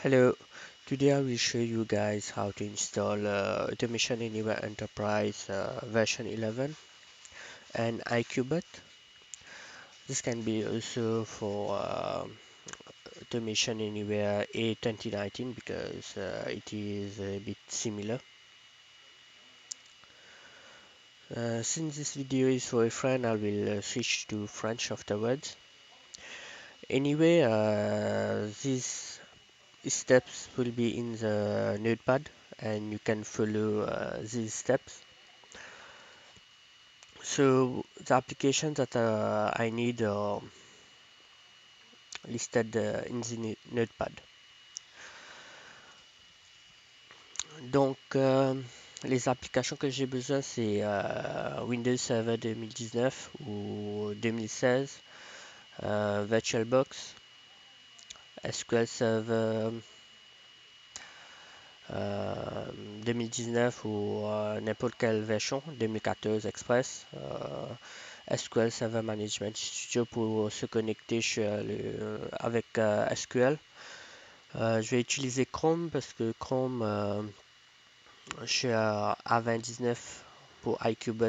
Hello, today I will show you guys how to install Automation Anywhere Enterprise version 11 and iQBot. This can be also for Automation Anywhere A 2019 because it is a bit similar. Since this video is for a friend, I will switch to French afterwards. Anyway, these steps will be in the notepad and you can follow these steps. So the applications that I need are listed in the notepad. Donc les applications que j'ai besoin c'est Windows Server 2019 ou 2016, VirtualBox, SQL Server 2019 ou n'importe quelle version, 2014 Express, SQL Server Management Studio pour se connecter avec SQL. Je vais utiliser Chrome parce que Chrome, je suis à A29 pour iQBot,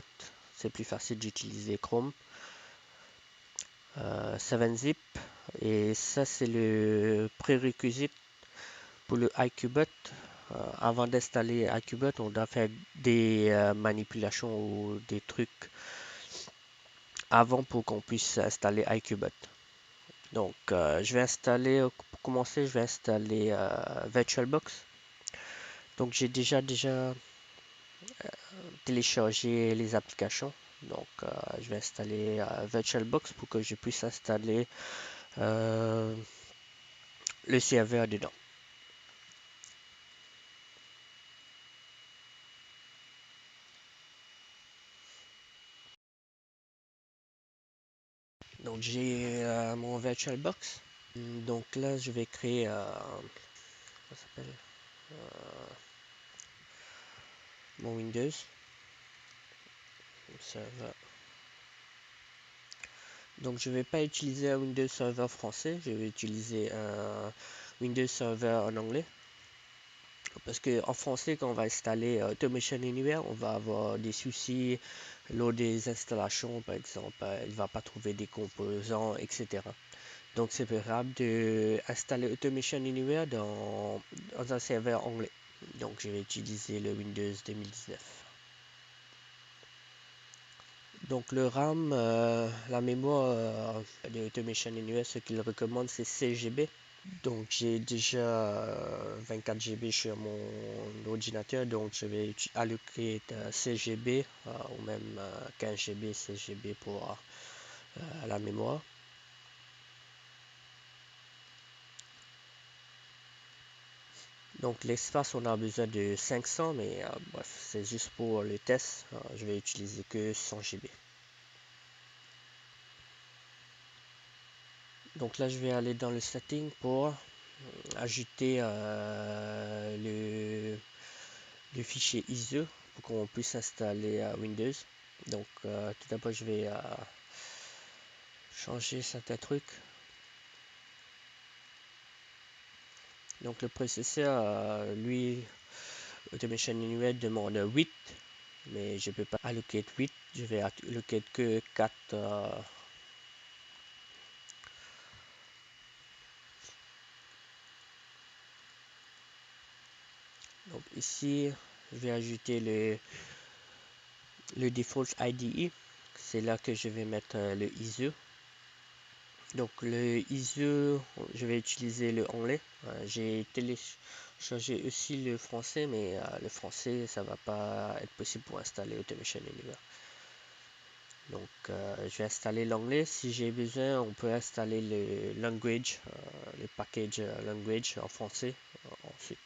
c'est plus facile d'utiliser Chrome. 7-Zip, et ça c'est le prérequis pour le iQBot. Avant d'installer iQBot, on doit faire des manipulations ou des trucs avant pour qu'on puisse installer iQBot. Donc, je vais installer, pour commencer, je vais installer VirtualBox. Donc, j'ai déjà téléchargé les applications. Donc, je vais installer VirtualBox pour que je puisse installer le serveur dedans. Donc, j'ai mon VirtualBox. Donc là, je vais créer ça s'appelle, mon Windows Server. Donc, je ne vais pas utiliser un Windows Server français, je vais utiliser un Windows Server en anglais. Parce qu'en français, quand on va installer Automation Anywhere, on va avoir des soucis lors des installations, par exemple, il ne va pas trouver des composants, etc. Donc, c'est préférable d'installer Automation Anywhere dans un serveur anglais. Donc, je vais utiliser le Windows 2019. Donc, le RAM, la mémoire de Automation Anywhere, ce qu'il recommande, c'est 16 GB. Donc j'ai déjà 24 GB sur mon ordinateur, donc je vais alloquer 16 GB ou même 15 GB, 16 GB pour la mémoire. Donc l'espace, on a besoin de 500, mais bref, c'est juste pour le test. Je vais utiliser que 100 GB. Donc là, je vais aller dans le setting pour ajouter le fichier ISO pour qu'on puisse installer Windows. Donc tout d'abord, je vais changer certains trucs. Donc le processeur, lui, Automation Anywhere demande 8, mais je ne peux pas allocate 8, je vais allocate que 4. Donc ici, je vais ajouter le default IDE. C'est là que je vais mettre le ISO. Donc le ISO, je vais utiliser le anglais. J'ai téléchargé aussi le français, mais le français, ça va pas être possible pour installer Automation Anywhere. Donc je vais installer l'anglais. Si j'ai besoin, on peut installer le language, le package language en français ensuite.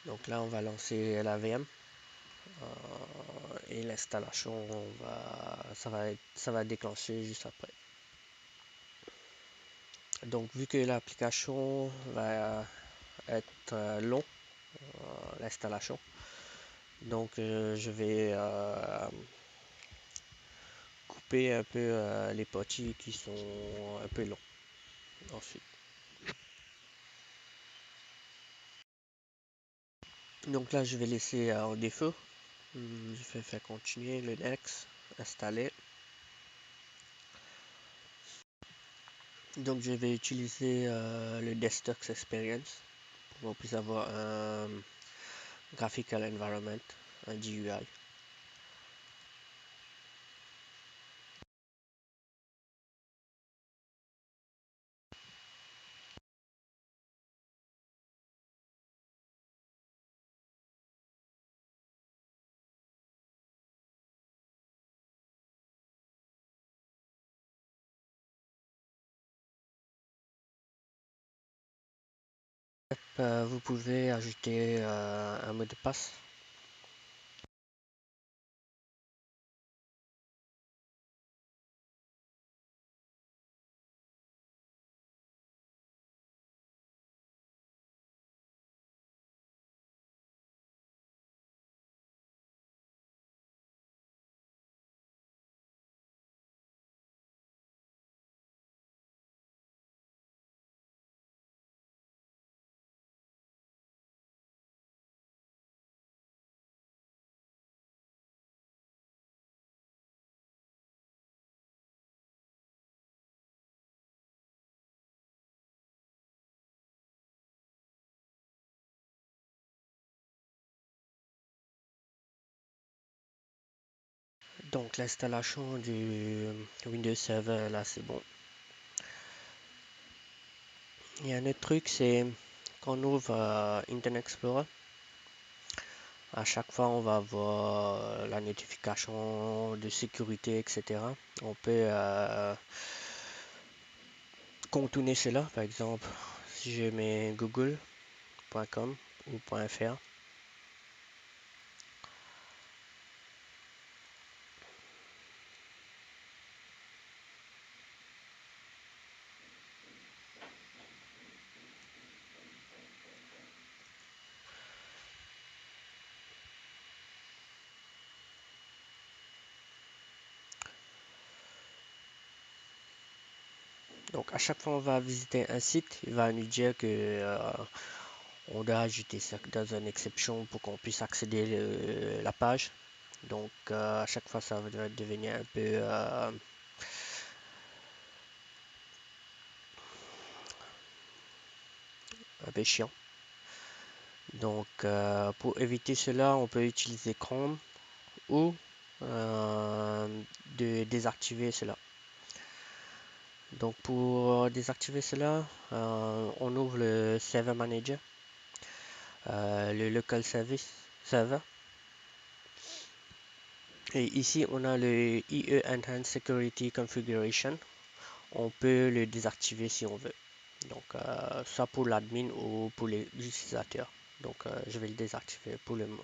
Donc là, on va lancer la VM. Et l'installation, ça va déclencher juste après. Donc vu que l'application va être long, l'installation. Donc je vais couper un peu les parties qui sont un peu longs ensuite. Donc là je vais laisser en défaut. Je vais faire continuer le next, installer. Donc je vais utiliser le Desktop Experience pour qu'on puisse avoir un Graphical Environment, un GUI. Vous pouvez ajouter un mot de passe. Donc l'installation du Windows Server là c'est bon. Il y a un autre truc, c'est quand on ouvre Internet Explorer, à chaque fois on va avoir la notification de sécurité, etc. On peut contourner cela, par exemple si je mets google.com ou .fr. Donc à chaque fois on va visiter un site, il va nous dire que on doit ajouter ça dans une exception pour qu'on puisse accéder à la page. Donc à chaque fois ça va devenir un peu chiant. Donc pour éviter cela, on peut utiliser Chrome ou de désactiver cela. Donc pour désactiver cela, on ouvre le Server Manager, le Local Service Server. Et ici, on a le IE Enhanced Security Configuration. On peut le désactiver si on veut. Donc, soit pour l'admin ou pour les utilisateurs. Donc, je vais le désactiver pour le moment.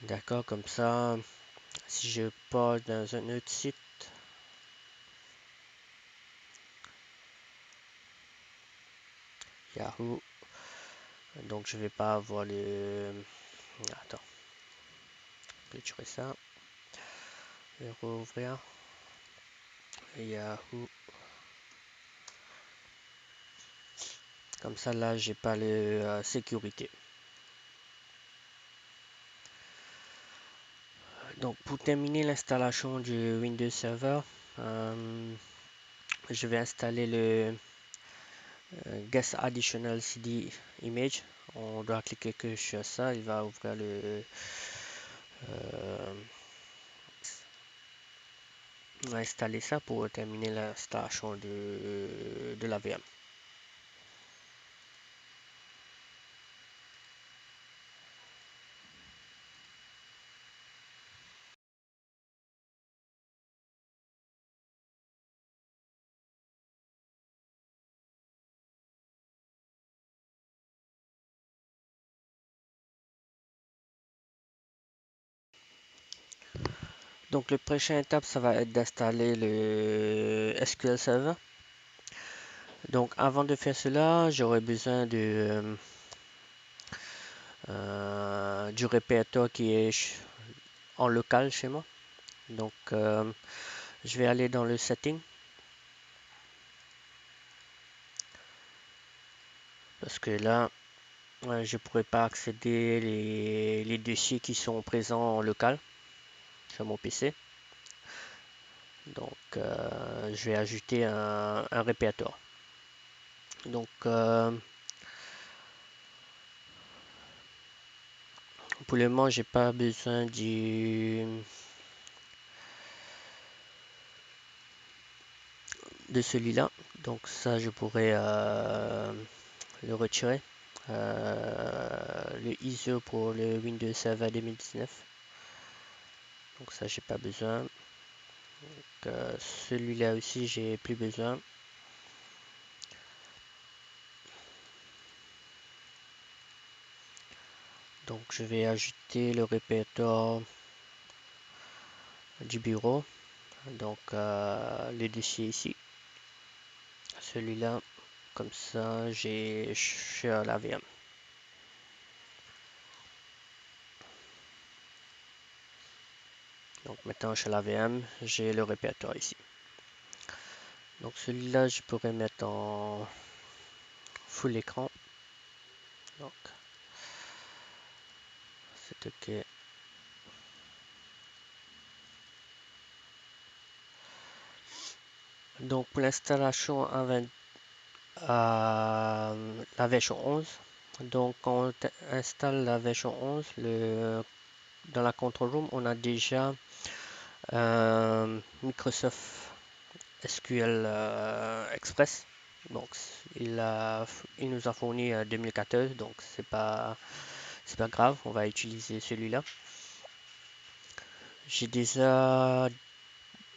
D'accord, comme ça, si je pars dans un autre site, Yahoo, donc je vais pas avoir le... Attends, clôturer ça. Je vais rouvrir Yahoo. Comme ça, là, j'ai pas le sécurité. Donc, pour terminer l'installation du Windows Server, je vais installer le Guest Additional CD Image. On doit cliquer que sur ça, il va ouvrir on va installer ça pour terminer l'installation de la VM. Donc, le prochaine étape, ça va être d'installer le SQL Server. Donc, avant de faire cela, j'aurai besoin de du répertoire qui est en local chez moi. Donc, je vais aller dans le setting parce que là, je ne pourrais pas accéder les dossiers qui sont présents en local sur mon PC. Donc, je vais ajouter un répertoire. Donc, pour le moment, j'ai pas besoin de celui-là. Donc, ça, je pourrais le retirer. Le ISO pour le Windows Server 2019. Donc, ça, j'ai pas besoin. Donc, celui-là aussi, j'ai plus besoin. Donc, je vais ajouter le répertoire du bureau. Donc, le dossier ici. Celui-là, comme ça, je suis à la VM. Donc, maintenant, je suis à la VM, j'ai le répertoire ici. Donc, celui-là, je pourrais mettre en full écran. Donc, c'est OK. Donc, pour l'installation à la version 11, donc quand on installe la version 11, dans la control room, on a déjà Microsoft SQL Express. Donc, il nous a fourni 2014, donc c'est pas grave, on va utiliser celui-là. J'ai déjà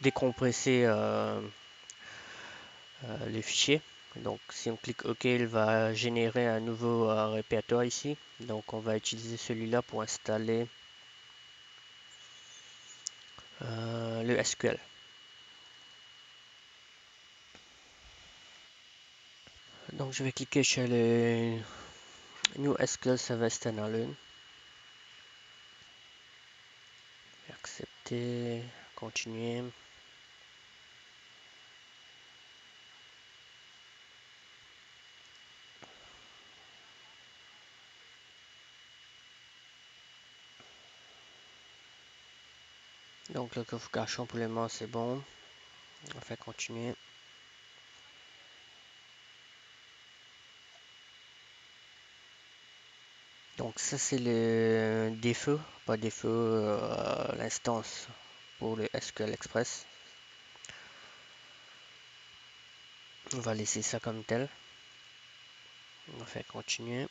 décompressé les fichiers. Donc, si on clique OK, il va générer un nouveau répertoire ici. Donc, on va utiliser celui-là pour installer le SQL. Donc, je vais cliquer sur le New SQL Server Standalone. Accepter, continuer. Donc, la configuration pour le moment, c'est bon. On va faire continuer. Donc, ça, c'est le défaut, pas défaut, l'instance pour le SQL Express. On va laisser ça comme tel. On va faire continuer.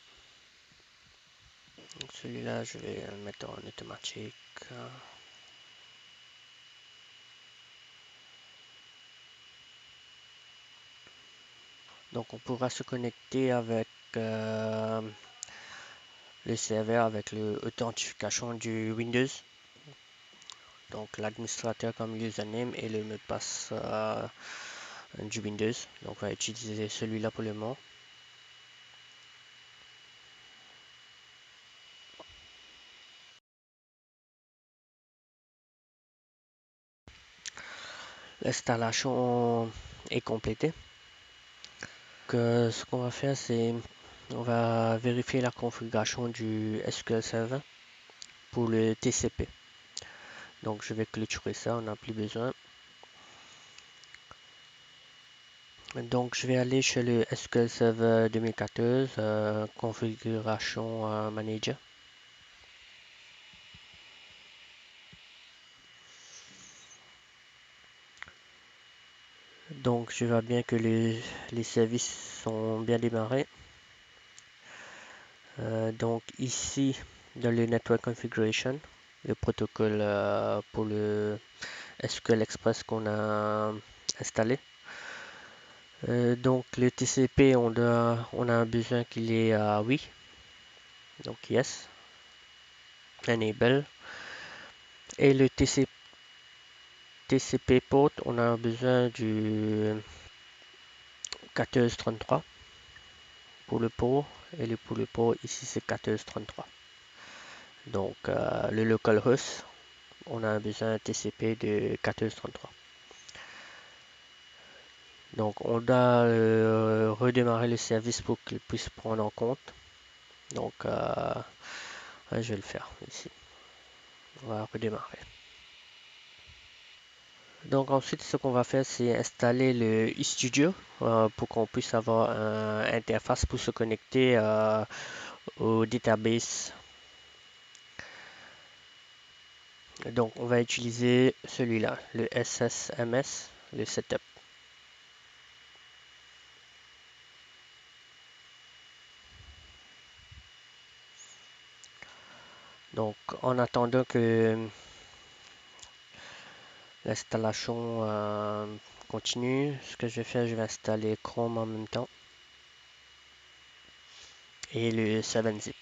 Donc celui-là, je vais le mettre en automatique. Donc on pourra se connecter avec le serveur avec l'authentification du Windows. Donc l'administrateur comme username et le mot de passe du Windows. Donc on va utiliser celui-là pour le moment. L'installation est complétée. Ce qu'on va faire, c'est on va vérifier la configuration du SQL Server pour le TCP. Donc je vais clôturer ça, on n'a plus besoin. Donc je vais aller chez le SQL Server 2014, configuration manager. Donc je vois bien que les services sont bien démarrés. Donc ici dans le Network Configuration, le protocole pour le SQL Express qu'on a installé. Donc le TCP, on a besoin qu'il est à oui. Donc yes. Enable. Et le TCP port, on a besoin du 1433 pour le port. Et pour le port, ici c'est 1433. Donc le localhost, on a besoin d'un TCP de 1433. Donc on doit redémarrer le service pour qu'il puisse prendre en compte. Donc je vais le faire ici. On va redémarrer. Donc ensuite, ce qu'on va faire, c'est installer le eStudio pour qu'on puisse avoir une interface pour se connecter au database. Donc on va utiliser celui-là, le SSMS, le setup. Donc en attendant que l'installation continue, ce que je vais faire, je vais installer Chrome en même temps et le 7-zip.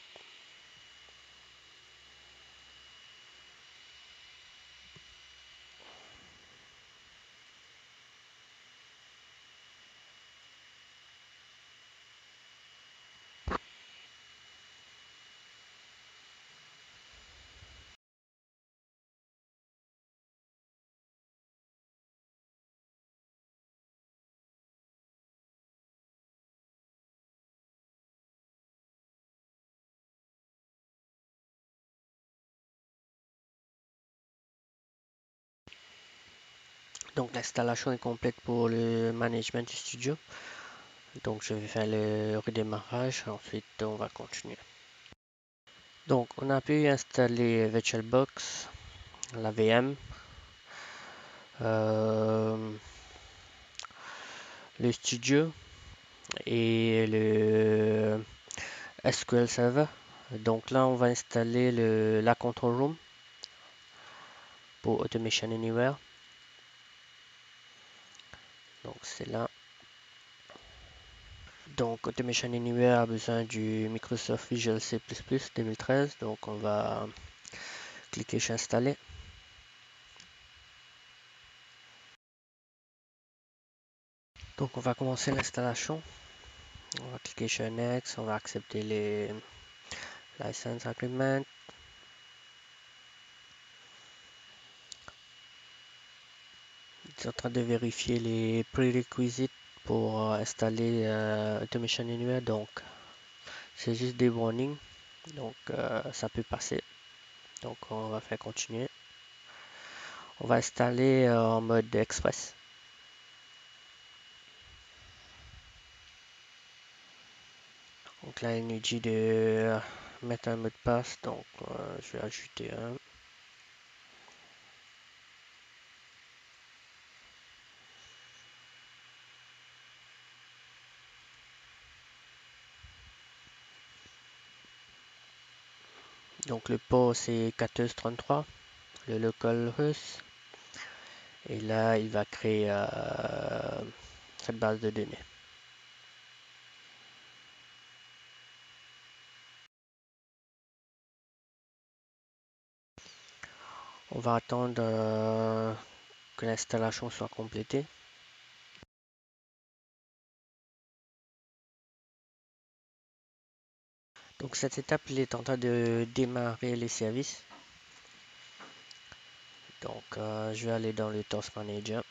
Donc l'installation est complète pour le management du studio. Donc je vais faire le redémarrage, ensuite on va continuer. Donc on a pu installer VirtualBox, la VM, le studio et le SQL Server. Donc là on va installer la Control Room pour Automation Anywhere. Donc c'est là. Donc Automation Anywhere a besoin du Microsoft Visual C++ 2013. Donc on va cliquer sur installer. Donc on va commencer l'installation. On va cliquer sur Next, on va accepter les License Agreement. Je suis en train de vérifier les prerequisites pour installer Automation Anywhere. Donc c'est juste des warnings. Donc ça peut passer. Donc on va faire continuer. On va installer en mode express. Donc là il nous dit de mettre un mot de passe. Donc je vais ajouter un. Donc le port c'est 1433, le localhost. Et là il va créer cette base de données. On va attendre que l'installation soit complétée. Donc cette étape, il est en train de démarrer les services. Donc je vais aller dans le Task Manager.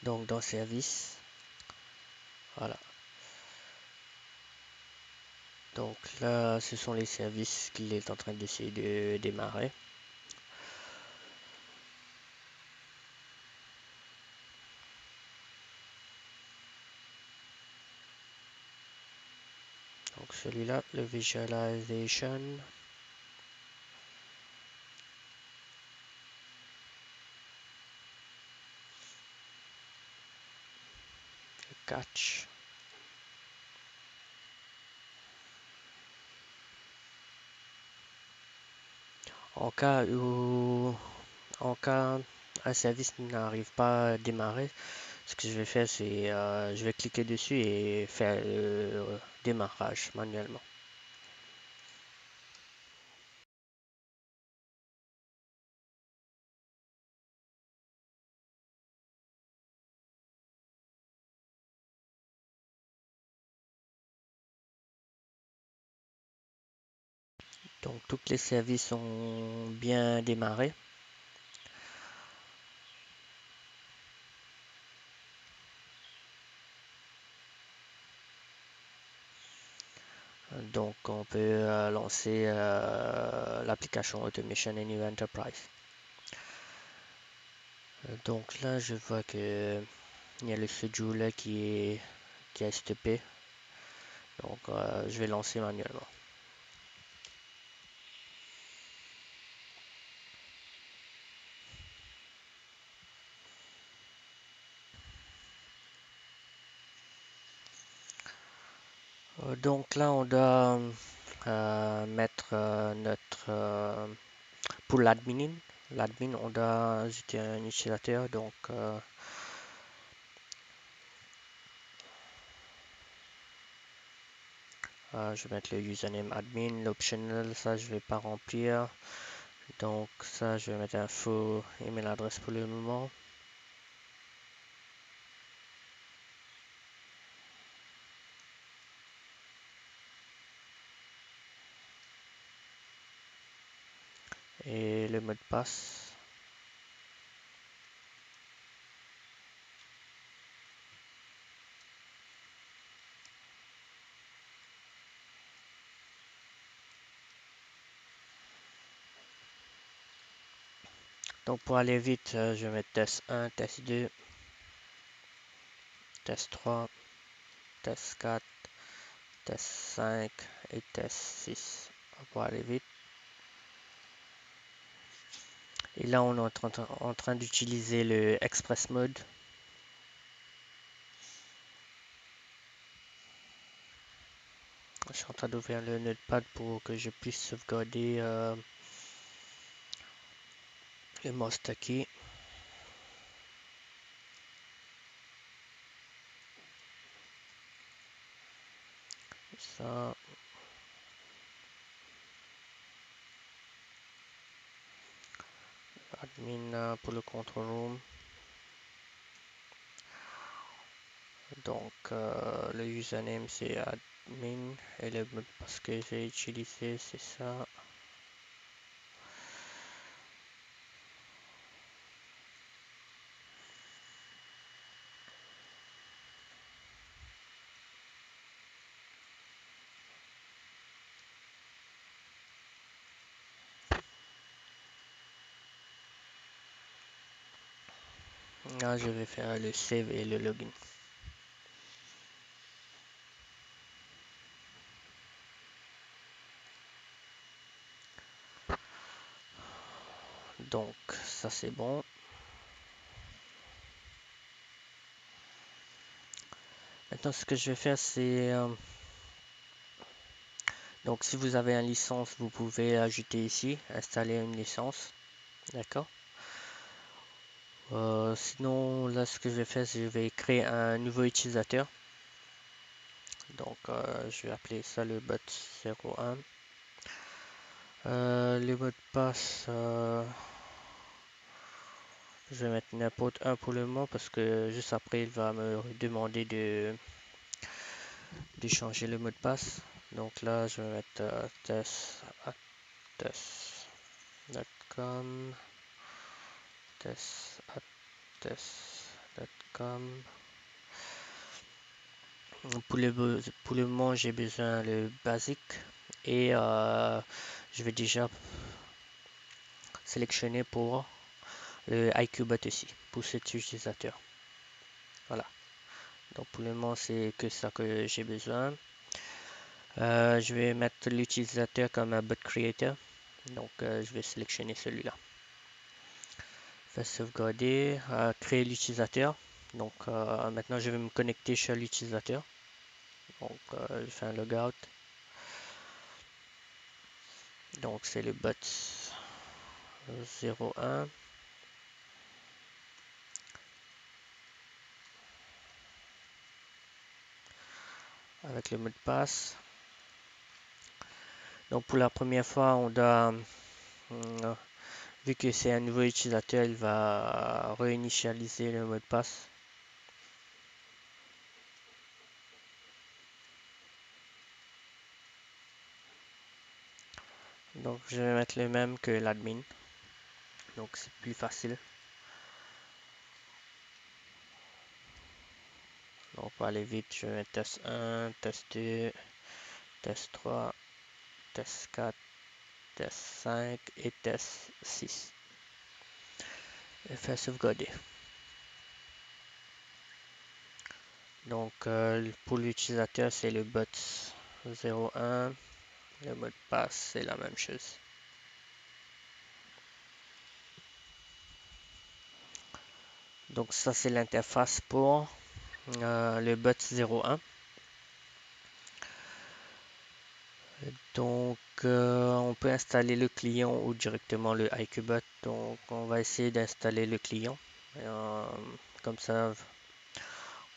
Donc dans Services. Voilà. Donc là, ce sont les services qu'il est en train d'essayer de démarrer. Donc celui-là, le Visualization. Le Catch. En cas où un service n'arrive pas à démarrer, ce que je vais faire, c'est je vais cliquer dessus et faire le démarrage manuellement. Donc tous les services sont bien démarrés. Donc on peut lancer l'application Automation Anywhere Enterprise. Donc là je vois que il y a le scheduler qui est stoppé. Donc je vais lancer manuellement. Donc là on doit mettre pour l'admin, on doit ajouter un utilisateur. Donc je vais mettre le username admin, l'optional, ça je vais pas remplir. Donc ça je vais mettre un faux email adresse pour le moment. Et le mot de passe. Donc pour aller vite, je vais mettre test 1, test 2, test 3, test 4, test 5 et test 6 pour aller vite. Et là, on est en train d'utiliser le Express Mode. Je suis en train d'ouvrir le Notepad pour que je puisse sauvegarder le master key. Ça. Admin pour le control room. Donc le username c'est admin et le mot de passe que j'ai utilisé c'est ça. Là je vais faire le save et le login. Donc ça c'est bon. Maintenant ce que je vais faire c'est donc si vous avez une licence vous pouvez ajouter ici, installer une licence, d'accord. Sinon là ce que je vais faire c'est que je vais créer un nouveau utilisateur. Donc je vais appeler ça le bot 01. Le mot de passe je vais mettre n'importe un pour le moment parce que juste après il va me demander de changer le mot de passe. Donc là je vais mettre test@test.com, test@test.com. Pour le moment j'ai besoin le basique et je vais déjà sélectionner pour le IQbot aussi pour cet utilisateur. Voilà. Donc pour le moment c'est que ça que j'ai besoin. Je vais mettre l'utilisateur comme un bot creator. Donc je vais sélectionner celui-là. Je vais sauvegarder, créer l'utilisateur. Donc maintenant je vais me connecter sur l'utilisateur. Donc je fais un logout. Donc c'est le bot 01. Avec le mot de passe. Donc pour la première fois on doit vu que c'est un nouveau utilisateur, il va réinitialiser le mot de passe. Donc je vais mettre le même que l'admin. Donc c'est plus facile. Donc pour aller vite, je vais mettre test 1, test 2, test 3, test 4, test 5 et test 6. Et faire sauvegarder. Donc pour l'utilisateur, c'est le bot 01. Le mot de passe, c'est la même chose. Donc ça, c'est l'interface pour le bot 01. Donc on peut installer le client ou directement le IQbot. Donc on va essayer d'installer le client. Comme ça,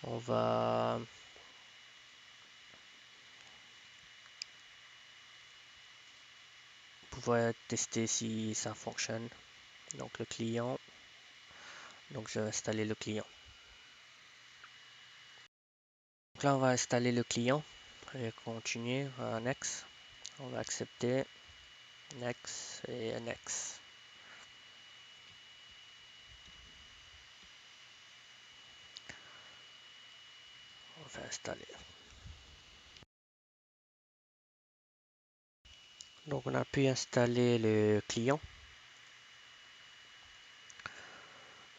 on va pouvoir tester si ça fonctionne. Donc le client. Donc je vais installer le client. Donc là, on va installer le client et continuer à Next. On va accepter Next et Next. On va installer. Donc on a pu installer le client.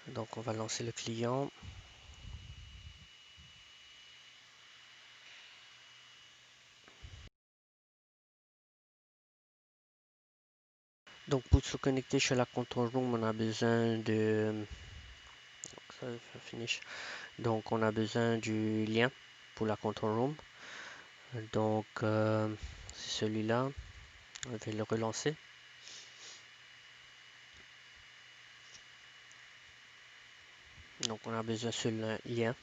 Donc on va lancer le client. Donc pour se connecter sur la control room, on a besoin de... Donc on a besoin du lien pour la control room. Donc c'est celui-là. On va le relancer. Donc on a besoin de ce lien.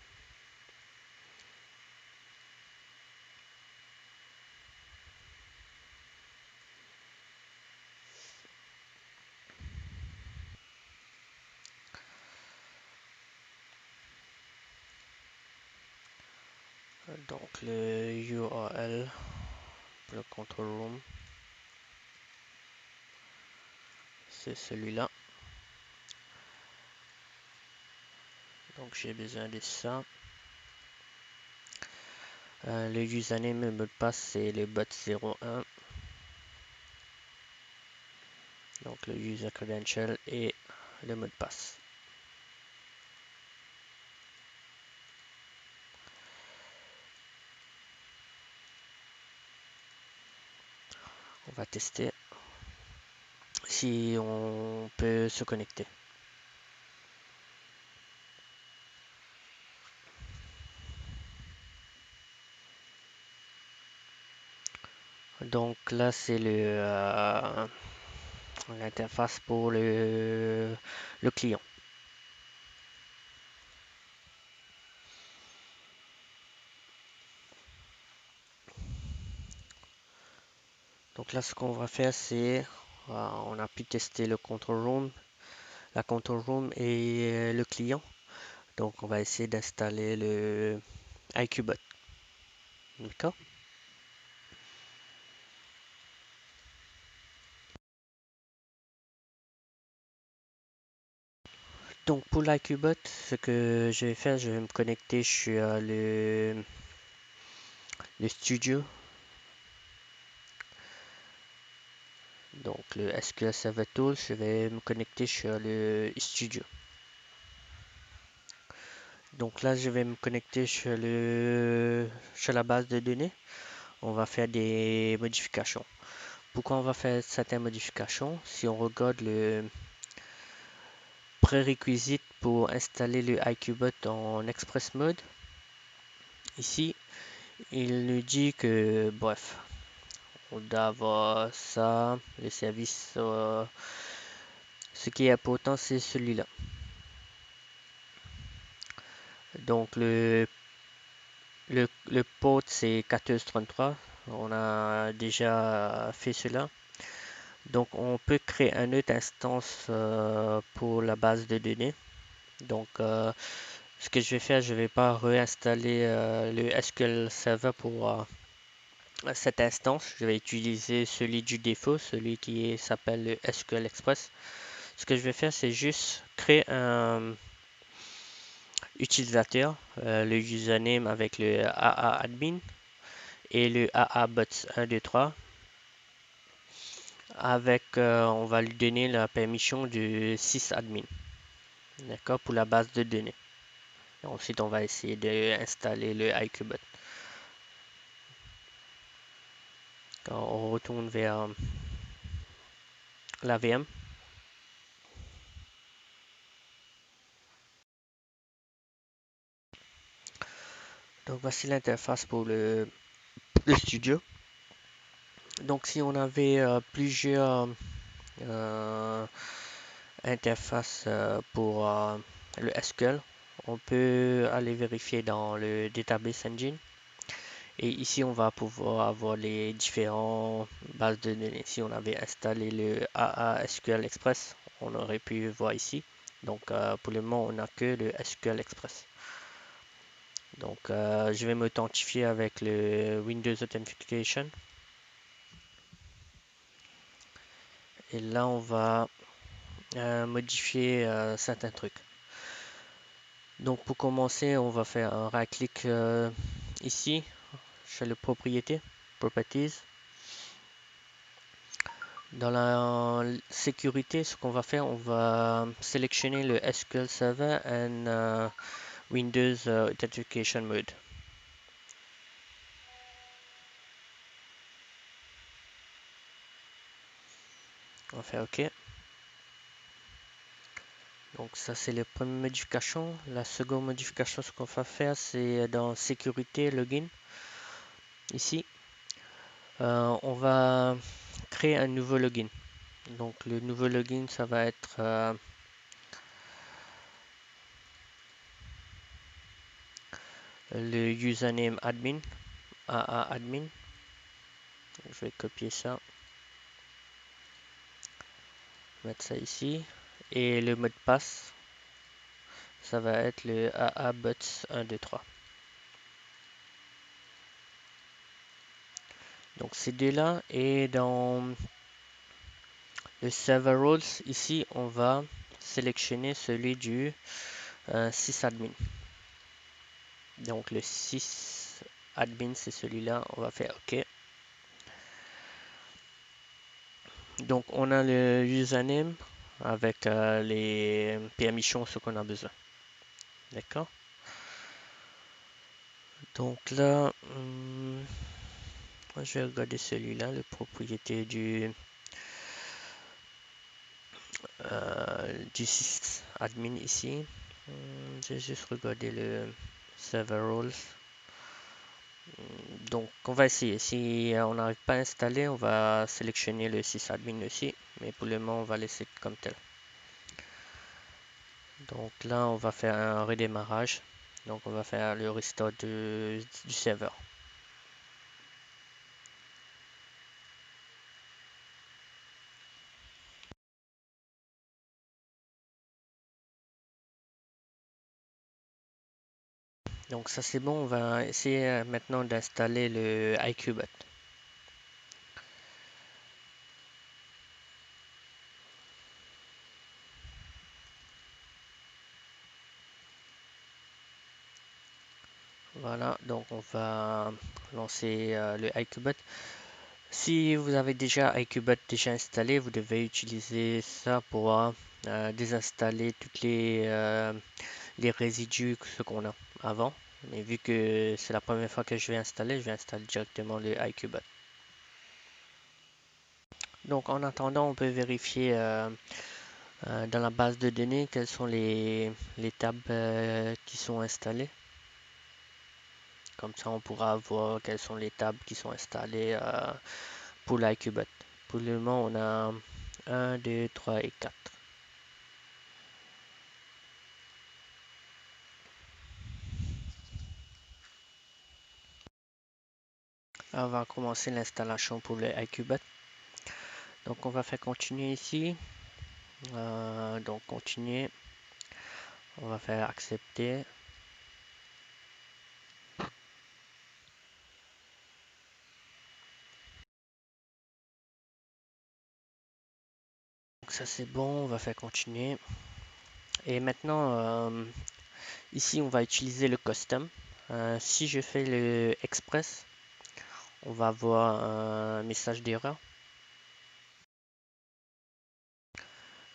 Donc le URL pour le control room, c'est celui-là. Donc j'ai besoin de ça. Le username et le mot de passe, c'est le bot 01. Donc le user credential et le mot de passe. On va tester si on peut se connecter. Donc là, c'est l'interface pour le client. Donc là, ce qu'on va faire, c'est on a pu tester le control room, la control room et le client. Donc on va essayer d'installer le IQbot. D'accord? Donc pour l'IQbot, ce que je vais faire, je vais me connecter sur le studio. Donc le SQL Server Tools, je vais me connecter sur le studio. Donc là, je vais me connecter sur la base de données. On va faire des modifications. Pourquoi on va faire certaines modifications? Si on regarde le prérequisite pour installer le IQbot en Express Mode, ici, il nous dit que, bref, on doit avoir ça, les services. Ce qui est important, c'est celui-là. Donc le port c'est 1433. On a déjà fait cela. Donc on peut créer une autre instance pour la base de données. Donc ce que je vais faire, je vais pas réinstaller le SQL Server cette instance, je vais utiliser celui du défaut, celui qui s'appelle le SQL Express. Ce que je vais faire, c'est juste créer un utilisateur, le username avec le AA-admin et le AA-bots123. Avec, on va lui donner la permission de sysadmin, d'accord, pour la base de données. Et ensuite, on va essayer d'installer le IQbot. Quand on retourne vers la VM. Donc voici l'interface pour le studio. Donc si on avait plusieurs euh, interfaces pour le SQL, on peut aller vérifier dans le Database Engine. Et ici, on va pouvoir avoir les différentes bases de données. Si on avait installé le AA SQL Express, on aurait pu voir ici. Donc pour le moment, on n'a que le SQL Express. Donc je vais m'authentifier avec le Windows Authentication. Et là, on va modifier certains trucs. Donc pour commencer, on va faire un right-click ici, chez le propriété, Properties. Dans la sécurité, ce qu'on va faire, on va sélectionner le SQL Server and Windows Authentication Mode. On va faire OK. Donc ça, c'est la première modification. La seconde modification, ce qu'on va faire, c'est dans sécurité, login. Ici, on va créer un nouveau login. Donc le nouveau login, ça va être le username admin, AA admin. Je vais copier ça, mettre ça ici. Et le mot de passe, ça va être le AABots123. Donc ces deux-là. Et dans le server roles, ici, on va sélectionner celui du sysadmin. Donc le sysadmin, c'est celui-là. On va faire OK. Donc on a le username avec les permissions, ce qu'on a besoin. D'accord. Donc là, je vais regarder celui-là, le propriété du sysadmin ici. Je vais juste regarder le server roles. Donc on va essayer. Si on n'arrive pas à installer, on va sélectionner le sysadmin aussi. Mais pour le moment, on va laisser comme tel. Donc là, on va faire un redémarrage. Donc on va faire le restore du serveur. Donc ça c'est bon, on va essayer maintenant d'installer le IQbot. Voilà, donc on va lancer le IQbot. Si vous avez déjà IQbot déjà installé, vous devez utiliser ça pour désinstaller toutes les résidus ce qu'on a avant. Mais vu que c'est la première fois que je vais installer directement le IQbot. Donc en attendant, on peut vérifier dans la base de données quelles sont les tables qui sont installées. Comme ça, on pourra voir quelles sont les tables qui sont installées pour l'iQbot. Pour le moment, on a 1, 2, 3 et 4. On va commencer l'installation pour le iQbot. Donc, on va faire continuer ici. Donc, continuer. On va faire accepter. Donc ça c'est bon, on va faire continuer. Et maintenant, ici on va utiliser le custom. Si je fais le express, on va avoir un message d'erreur.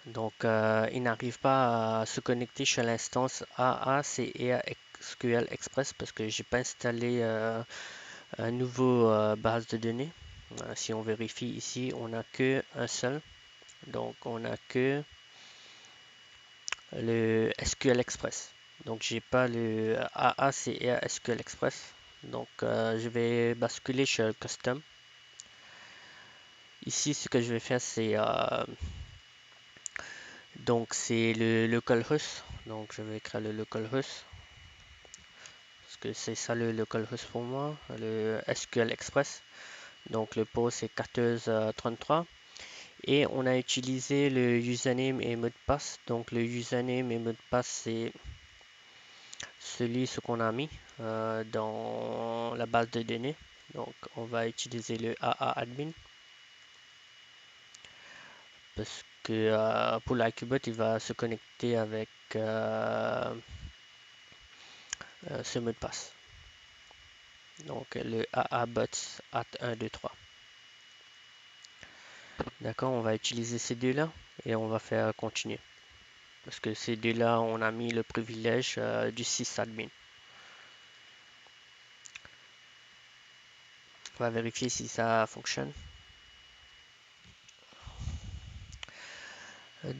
Donc il n'arrive pas à se connecter sur l'instance AACEA SQL Express parce que j'ai pas installé un nouveau base de données. Si on vérifie ici, on n'a que un seul. Donc on n'a que le SQL Express. Donc j'ai pas le AACEA SQL Express. Donc je vais basculer sur le custom. Ici, ce que je vais faire, c'est donc c'est le localhost. Donc je vais créer le localhost parce que c'est ça le localhost pour moi, le SQL Express. Donc le port c'est 1433 et on a utilisé le username et mot de passe. Donc le username et mot de passe c'est ce qu'on a mis dans la base de données. Donc on va utiliser le AA admin parce que pour l'iCubot il va se connecter avec ce mot de passe. Donc le AAButs at 1, 2, 3. D'accord, on va utiliser ces deux-là et on va faire continuer. Parce que ces deux-là, on a mis le privilège du sysadmin. On va vérifier si ça fonctionne.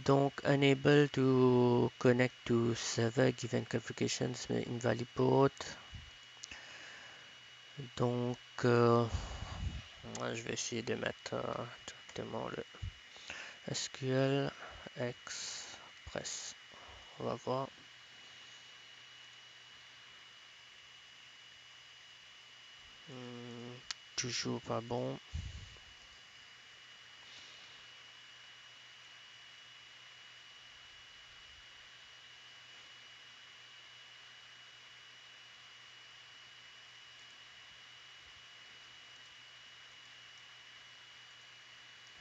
Donc, unable to connect to server given configurations invalid port. Donc, moi, je vais essayer de mettre directement le SQL Express. On va voir. Toujours pas bon.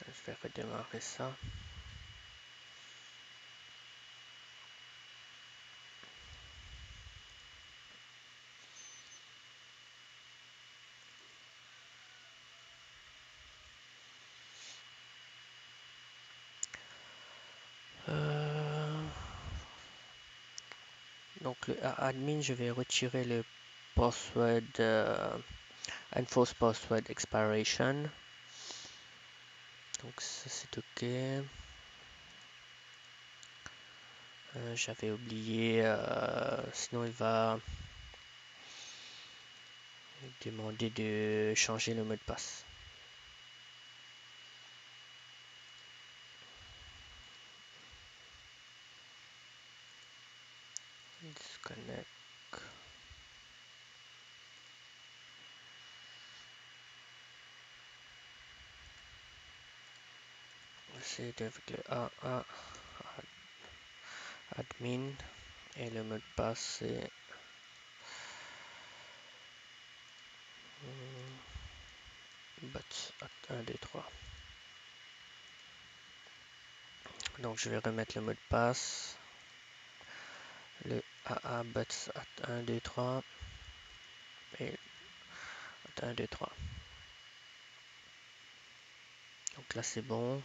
Je vais redémarrer ça. Donc le admin, je vais retirer le password enforce password expiration. Donc ça c'est ok. J'avais oublié, sinon il va demander de changer le mot de passe. Disconnect. C'est avec le AA admin et le mot de passe c'est but 1, 2, 3. Donc je vais remettre le mot de passe. Le AA but 1, 2, 3 et 1, 2, 3. Donc là c'est bon.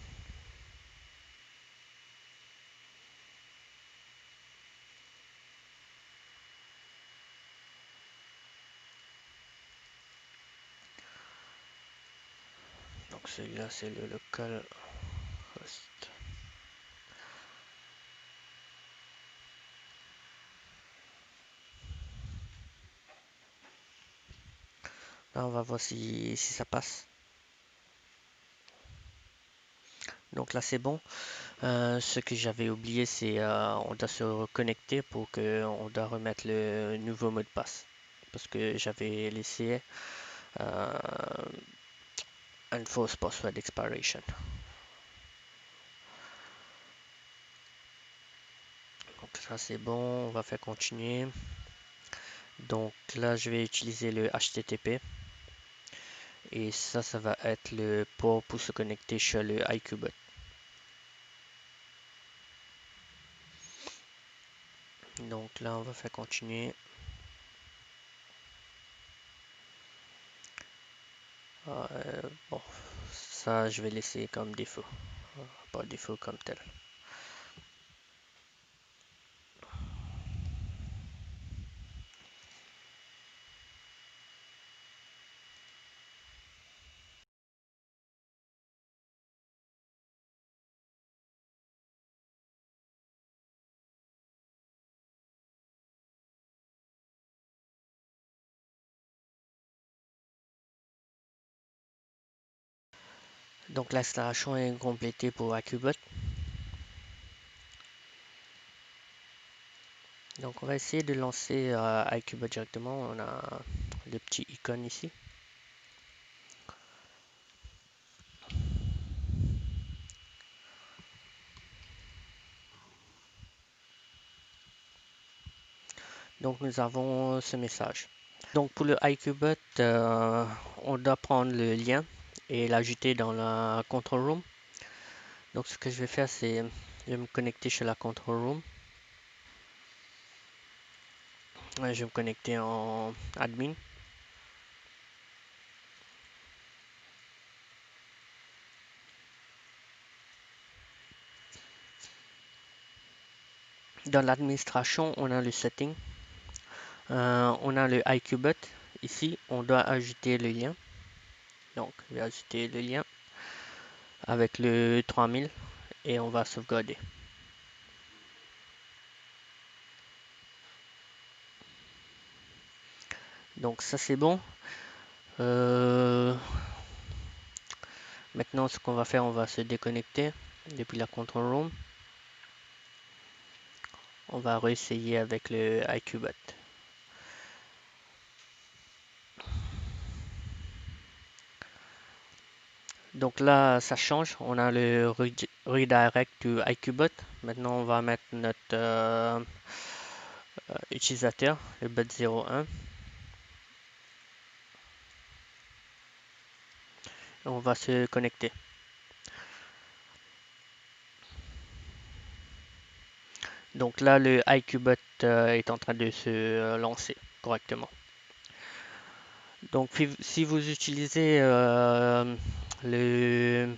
Donc celui-là c'est le local host. Là on va voir si ça passe. Donc là c'est bon. Ce que j'avais oublié c'est on doit se reconnecter pour que on doit remettre le nouveau mot de passe. Parce que j'avais laissé enforce password expiration. Donc ça c'est bon, on va faire continuer. Donc là je vais utiliser le HTTP. Et ça va être le port pour se connecter sur le iCubot. Donc là, on va faire continuer. Bon, ça, je vais laisser comme défaut, pas défaut comme tel. Donc l'installation est complétée pour Acubot. Donc on va essayer de lancer Acubot directement. On a le petit icône ici. Donc nous avons ce message. Donc pour le iCubot, on doit prendre le lien et l'ajouter dans la control room. Donc ce que je vais faire, c'est je vais me connecter chez la control room. Je vais me connecter en admin. Dans l'administration, on a le setting. On a le iCubot. Ici, on doit ajouter le lien. Donc, je vais ajouter le lien avec le 3000 et on va sauvegarder. Donc, ça c'est bon. Maintenant, ce qu'on va faire, on va se déconnecter depuis la control room. On va réessayer avec le iCubot. Donc là, ça change. On a le redirect to iCubot. Maintenant, on va mettre notre utilisateur, le bot 01. On va se connecter. Donc là, le iCubot est en train de se lancer correctement. Donc si vous utilisez le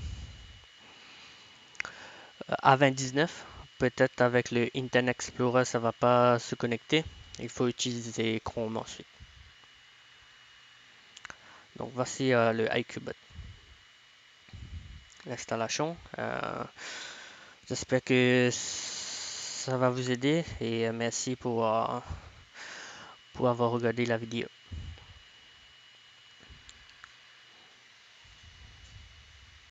A29, peut-être avec le Internet Explorer, ça va pas se connecter. Il faut utiliser Chrome ensuite. Donc voici le iCubot. L'installation. J'espère que ça va vous aider et merci pour avoir regardé la vidéo.